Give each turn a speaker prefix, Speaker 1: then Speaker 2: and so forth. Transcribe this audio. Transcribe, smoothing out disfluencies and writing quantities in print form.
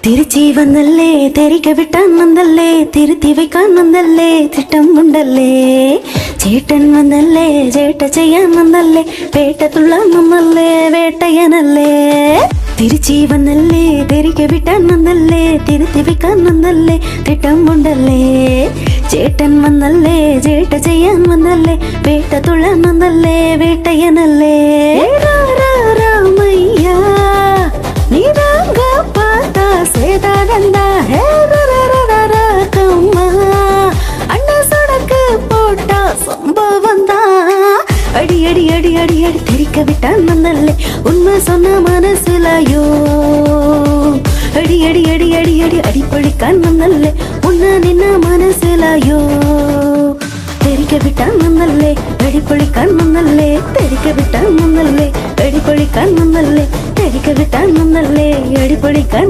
Speaker 1: തിരിച്ചി വന്നല്ലേ തെരിക വിട്ടാൻ വന്നല്ലേ തിരുത്തി വയ്ക്കാൻ വന്നല്ലേ തിട്ടം ഉണ്ടല്ലേ ചേട്ടൻ വന്നല്ലേ ചേട്ട ചെയ്യാൻ വന്നല്ലേ വേട്ട തുള്ളാൻ വന്നല്ലേ വേട്ടയനല്ലേ തിരിച്ചി വന്നല്ലേ തെരിക വിട്ടാൻ വന്നല്ലേ തിരുത്തി വയ്ക്കാൻ വന്നല്ലേ തിട്ടം ഉണ്ടല്ലേ ചേട്ടൻ വന്നല്ലേ ചേട്ട ചെയ്യാൻ വന്നല്ലേ വേട്ട തുള്ളാൻ വന്നല്ലേ വേട്ടയനല്ലേ രാമയ്യ நீதாங்க பார்த்தா சேதானந்தா கம்மா அண்ணா சொடக்கு போட்டா சம்பவம் தான் அடி அடி அடி அடி அடி தெரிக்க விட்டான் வந்தல்லே உண்மை சொன்ன மனசுலையோ அடி அடி அடி அடி அடி அடிப்படிக்கான் வந்தல்லே உன்ன நின்ன மனசுலையோ தெரிக்க விட்டான் வந்தல்லே அடிப்பொழிக்கான் வந்தல்லே தெரிக்க விட்டான் வந்தல்லே அடிப்பொழிக்கான் வந்தல்லே தெரிக்க விட்டான் வந்தல்லே அடிப்பொழிக்கான்